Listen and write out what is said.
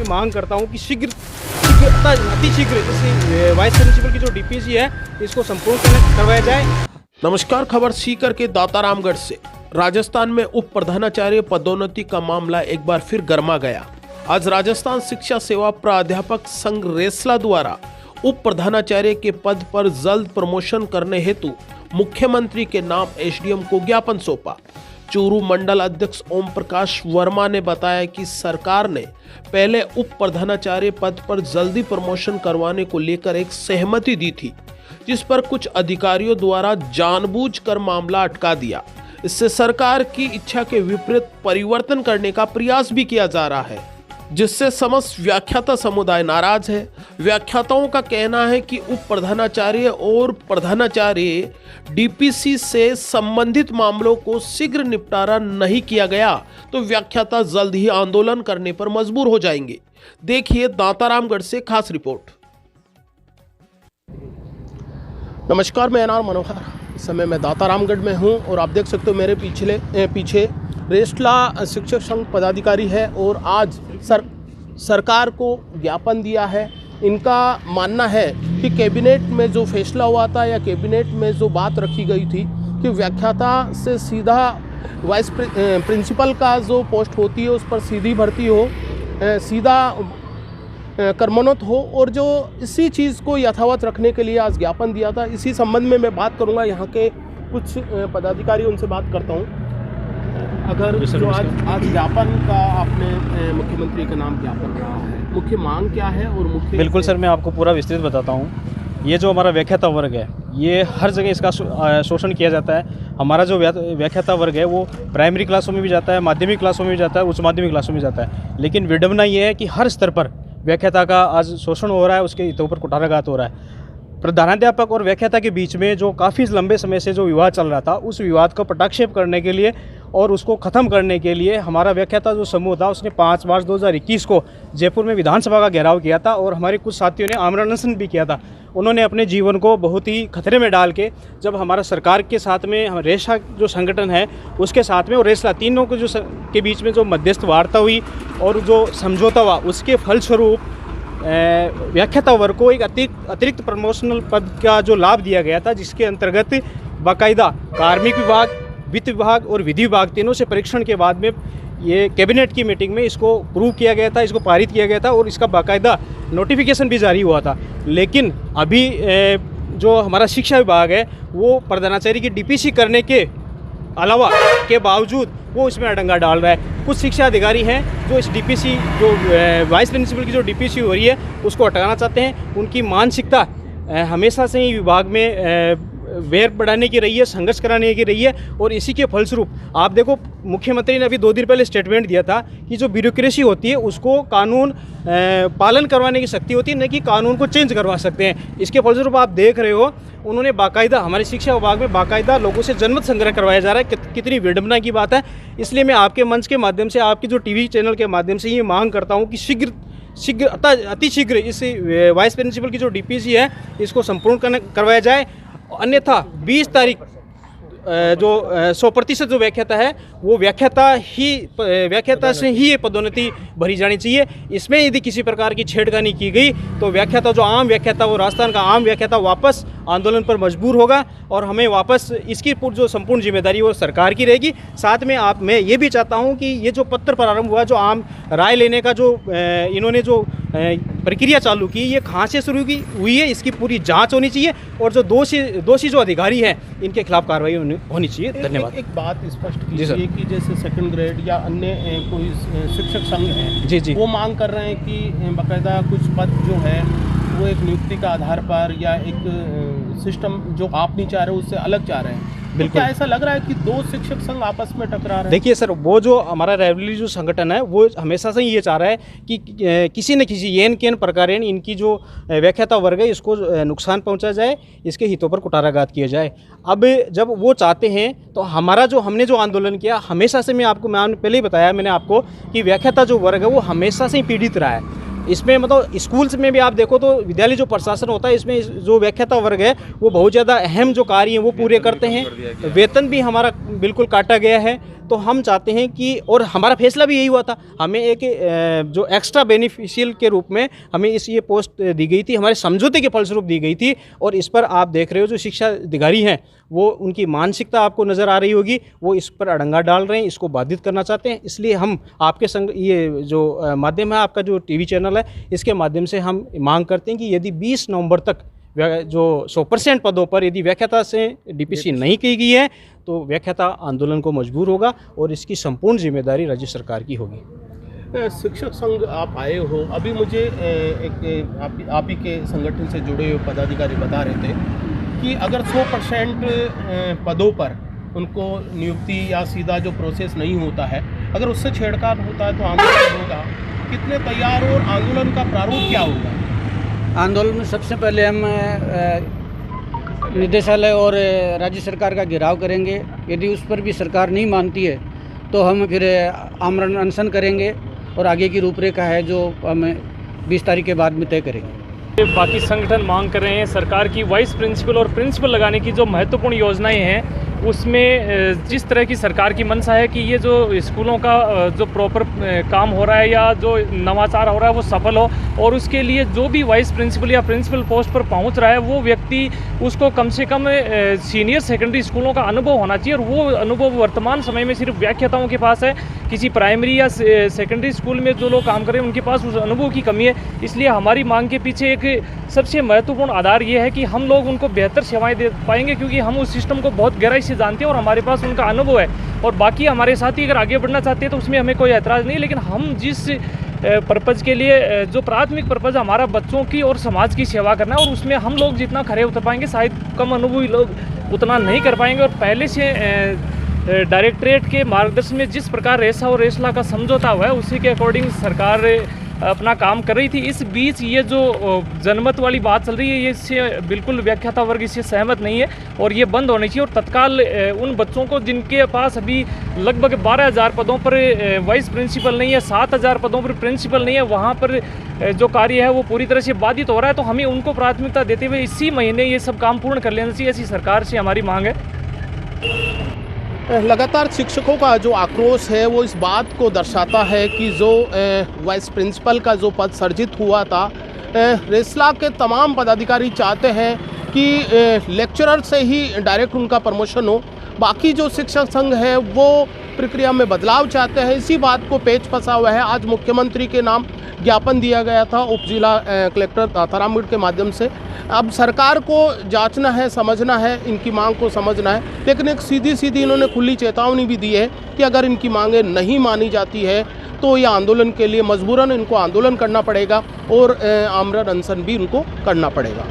मांग करता हूं कि अतिशीघ्र इस वाइस प्रिंसिपल की जो डीपीसी है इसको संपूर्ण करवाया जाए। नमस्कार, खबर सीकर के दातारामगढ़ से। राजस्थान में उप प्रधानाचार्य पदोन्नति का मामला एक बार फिर गर्मा गया। आज राजस्थान शिक्षा सेवा प्राध्यापक संघ रेसला द्वारा उप प्रधानाचार्य के पद पर जल्द प्रमोशन करने हेतु मुख्यमंत्री के नाम एसडीएम को ज्ञापन सौंपा। चूरू मंडल अध्यक्ष ओम प्रकाश वर्मा ने बताया कि सरकार ने पहले उप प्रधानाचार्य पद पर जल्दी प्रमोशन करवाने को लेकर एक सहमति दी थी, जिस पर कुछ अधिकारियों द्वारा जानबूझकर मामला अटका दिया। इससे सरकार की इच्छा के विपरीत परिवर्तन करने का प्रयास भी किया जा रहा है, जिससे समस्त व्याख्याता समुदाय नाराज है। व्याख्याताओं का कहना है कि उप प्रधानाचार्य और प्रधानाचार्य डीपीसी से संबंधित मामलों को शीघ्र निपटारा नहीं किया गया तो व्याख्याता जल्द ही आंदोलन करने पर मजबूर हो जाएंगे। देखिए दातारामगढ़ से खास रिपोर्ट। नमस्कार, मैं एनआर मनोहर। इस समय मैं दातारामगढ़ में हूं और आप देख सकते हो मेरे पीछे रेसला शिक्षक संघ पदाधिकारी है और आज सरकार को ज्ञापन दिया है। इनका मानना है कि कैबिनेट में जो फैसला हुआ था या कैबिनेट में जो बात रखी गई थी कि व्याख्याता से सीधा वाइस प्रिंसिपल का जो पोस्ट होती है उस पर सीधी भर्ती हो, सीधा कर्मोन्नत हो, और जो इसी चीज़ को यथावत रखने के लिए आज ज्ञापन दिया था। इसी संबंध में मैं बात करूंगा, यहाँ के कुछ पदाधिकारी, उनसे बात करता हूँ। अगर जो आज ज्ञापन का आपने मुख्यमंत्री का नाम ज्ञापन रहा है, मुख्य मांग क्या है और मुख्य? बिल्कुल सर, मैं आपको पूरा विस्तृत बताता हूँ। ये जो हमारा व्याख्याता वर्ग है, ये हर जगह इसका शोषण किया जाता है। हमारा जो व्याख्याता वर्ग है वो प्राइमरी क्लासों में भी जाता है, माध्यमिक क्लासों में भी जाता है, उच्च माध्यमिक क्लासों में जाता है। लेकिन विडंबना ये है कि हर स्तर पर व्याख्याता का आज शोषण हो रहा है, उसके हितों पर कुठाराघात हो रहा है। प्रधानाध्यापक और व्याख्याता के बीच में जो काफ़ी लंबे समय से जो विवाद चल रहा था, उस विवाद का पटाक्षेप करने के लिए और उसको ख़त्म करने के लिए हमारा व्याख्याता जो समूह था उसने 5 मार्च 2021 को जयपुर में विधानसभा का घेराव किया था और हमारे कुछ साथियों ने आमरण अनशन भी किया था। उन्होंने अपने जीवन को बहुत ही खतरे में डाल के, जब हमारा सरकार के साथ में रेशा जो संगठन है उसके साथ में और रेसला, तीनों को जो के बीच में जो मध्यस्थ वार्ता हुई और जो समझौता हुआ, उसके फलस्वरूप व्याख्याता वर्ग को एक अतिरिक्त प्रमोशनल पद का जो लाभ दिया गया था, जिसके अंतर्गत बाकायदा कार्मिक विभाग, वित्त विभाग और विधि विभाग तीनों से परीक्षण के बाद में ये कैबिनेट की मीटिंग में इसको प्रूव किया गया था, इसको पारित किया गया था और इसका बाकायदा नोटिफिकेशन भी जारी हुआ था। लेकिन अभी जो हमारा शिक्षा विभाग है वो प्रधानाचार्य की डीपीसी करने के अलावा के बावजूद वो इसमें अड़ंगा डाल रहा है। कुछ शिक्षा अधिकारी हैं जो इस डीपीसी, जो वाइस प्रिंसिपल की जो डीपीसी हो रही है उसको हटाना चाहते हैं। उनकी मानसिकता हमेशा से ही विभाग में वैर बढ़ाने की रही है, संघर्ष कराने की रही है और इसी के फलस्वरूप आप देखो, मुख्यमंत्री ने अभी 2 दिन पहले स्टेटमेंट दिया था कि जो ब्यूरोक्रेसी होती है उसको कानून पालन करवाने की शक्ति होती है, न कि कानून को चेंज करवा सकते हैं। इसके फलस्वरूप आप देख रहे हो, उन्होंने बाकायदा हमारे शिक्षा विभाग में बाकायदा लोगों से जनमत संग्रह करवाया जा रहा है। कितनी विडंबना की बात है। इसलिए मैं आपके मंच के माध्यम से, आपकी जो टीवी चैनल के माध्यम से ये मांग करता हूँ कि अतिशीघ्र इस वाइस प्रिंसिपल की जो डीपीसी है इसको संपूर्ण करवाया जाए। अन्यथा 20 तारीख जो 100% जो व्याख्याता है वो व्याख्याता से ही ये पदोन्नति भरी जानी चाहिए। इसमें यदि किसी प्रकार की छेड़खानी की गई तो व्याख्याता, जो आम व्याख्याता, वो राजस्थान का आम व्याख्याता वापस आंदोलन पर मजबूर होगा और हमें वापस इसकी जो संपूर्ण जिम्मेदारी वो सरकार की रहेगी। साथ में मैं ये भी चाहता हूँ कि ये जो पत्र प्रारंभ हुआ, जो आम राय लेने का जो इन्होंने जो प्रक्रिया चालू की, ये कहाँ से शुरू हुई है, इसकी पूरी जांच होनी चाहिए और जो दोषी जो अधिकारी हैं इनके खिलाफ कार्रवाई होनी चाहिए। धन्यवाद। एक बात स्पष्ट कीजिए कि जैसे सेकंड ग्रेड या अन्य कोई शिक्षक संघ है, जी, वो मांग कर रहे हैं कि बाकायदा कुछ पद जो है वो एक नियुक्ति का आधार पर या एक सिस्टम जो आप नहीं चाह रहे उससे अलग चाह रहे हैं। बिल्कुल, तो ऐसा लग रहा है कि 2 शिक्षक संघ आपस में टकरा रहे हैं। देखिए सर, वो जो हमारा रेवली जो संगठन है वो हमेशा से ये चाह रहा है कि किसी न किसी येन केन प्रकार इनकी जो व्याख्याता वर्ग है इसको नुकसान पहुंचा जाए, इसके हितों पर कुठाराघात किया जाए। अब जब वो चाहते हैं तो हमने जो आंदोलन किया, हमेशा से मैं पहले ही बताया मैंने आपको कि व्याख्याता जो वर्ग है वो हमेशा से ही पीड़ित रहा है। इसमें मतलब स्कूल्स में भी आप देखो तो विद्यालय जो प्रशासन होता है, इसमें जो व्याख्याता वर्ग है वो बहुत ज़्यादा अहम जो कार्य हैं वो पूरे करते हैं। वेतन भी हमारा बिल्कुल काटा गया है। तो हम चाहते हैं कि, और हमारा फैसला भी यही हुआ था, हमें एक जो एक्स्ट्रा बेनिफिशियल के रूप में हमें ये पोस्ट दी गई थी, हमारे समझौते के फलस्वरूप दी गई थी। और इस पर आप देख रहे हो जो शिक्षा अधिकारी हैं वो उनकी मानसिकता आपको नज़र आ रही होगी, वो इस पर अड़ंगा डाल रहे हैं, इसको बाधित करना चाहते हैं। इसलिए हम आपके संग ये जो माध्यम है, आपका जो टीवी चैनल है, इसके माध्यम से हम मांग करते हैं कि यदि 20 नवंबर तक जो 100% पदों पर यदि व्याख्याता से डीपीसी नहीं की गई है तो व्याख्याता आंदोलन को मजबूर होगा और इसकी संपूर्ण जिम्मेदारी राज्य सरकार की होगी। शिक्षक संघ आप आए हो, अभी मुझे एक आप ही के संगठन से जुड़े हुए पदाधिकारी बता रहे थे कि अगर 100% पदों पर उनको नियुक्ति या सीधा जो प्रोसेस नहीं होता है, अगर उससे छेड़छाड़ होता है तो आंदोलन होगा। कितने तैयार हो और आंदोलन का प्रारूप क्या होगा? आंदोलन में सबसे पहले हम निदेशालय और राज्य सरकार का घेराव करेंगे। यदि उस पर भी सरकार नहीं मानती है तो हम फिर आमरण अनशन करेंगे और आगे की रूपरेखा है जो हम 20 तारीख के बाद में तय करेंगे। बाकी संगठन मांग कर रहे हैं सरकार की वाइस प्रिंसिपल और प्रिंसिपल लगाने की जो महत्वपूर्ण योजनाएं हैं उसमें जिस तरह की सरकार की मंशा है कि ये जो स्कूलों का जो प्रॉपर काम हो रहा है या जो नवाचार हो रहा है वो सफल हो, और उसके लिए जो भी वाइस प्रिंसिपल या प्रिंसिपल पोस्ट पर पहुंच रहा है वो व्यक्ति उसको कम से कम सीनियर सेकेंडरी स्कूलों का अनुभव होना चाहिए। और वो अनुभव वर्तमान समय में सिर्फ व्याख्याताओं के पास है, किसी प्राइमरी या सेकेंडरी स्कूल में जो लोग काम कर रहे हैं उनके पास उस अनुभव की कमी है। इसलिए हमारी मांग के पीछे एक सबसे महत्वपूर्ण आधार ये है कि हम लोग उनको बेहतर सेवाएं दे पाएंगे, क्योंकि हम उस सिस्टम को बहुत गहराई से जानते हैं और हमारे पास उनका अनुभव है। और बाकी हमारे साथी अगर आगे बढ़ना चाहते हैं तो उसमें हमें कोई ऐतराज़ नहीं, लेकिन हम जिस पर्पज़ के लिए जो प्राथमिक पर्पज़ हमारा बच्चों की और समाज की सेवा करना है, और उसमें हम लोग जितना खरे उतर पाएंगे शायद कम अनुभवी लोग उतना नहीं कर पाएंगे। और पहले से डायरेक्टरेट के मार्गदर्शन में जिस प्रकार रेसा और रेसला का समझौता हुआ है उसी के अकॉर्डिंग सरकार अपना काम कर रही थी। इस बीच ये जो जनमत वाली बात चल रही है ये इससे बिल्कुल व्याख्याता वर्ग इससे सहमत नहीं है और ये बंद होनी चाहिए। और तत्काल उन बच्चों को जिनके पास अभी लगभग 12,000 पदों पर वाइस प्रिंसिपल नहीं है, 7,000 पदों पर प्रिंसिपल नहीं है, वहाँ पर जो कार्य है वो पूरी तरह से बाधित हो रहा है। तो हमें उनको प्राथमिकता देते हुए इसी महीने ये सब काम पूर्ण कर लेना चाहिए, ऐसी सरकार से हमारी मांग है। लगातार शिक्षकों का जो आक्रोश है वो इस बात को दर्शाता है कि जो वाइस प्रिंसिपल का जो पद सर्जित हुआ था, रेसला के तमाम पदाधिकारी चाहते हैं कि लेक्चरर से ही डायरेक्ट उनका प्रमोशन हो। बाकी जो शिक्षक संघ है वो प्रक्रिया में बदलाव चाहते हैं। इसी बात को पेच फंसा हुआ है। आज मुख्यमंत्री के नाम ज्ञापन दिया गया था उप जिला कलेक्टर दातारामगढ़ के माध्यम से। अब सरकार को जांचना है, समझना है, इनकी मांग को समझना है, लेकिन एक सीधी सीधी इन्होंने खुली चेतावनी भी दी है कि अगर इनकी मांगें नहीं मानी जाती है तो ये आंदोलन के लिए मजबूरन इनको आंदोलन करना पड़ेगा और आमरण अनशन भी इनको करना पड़ेगा।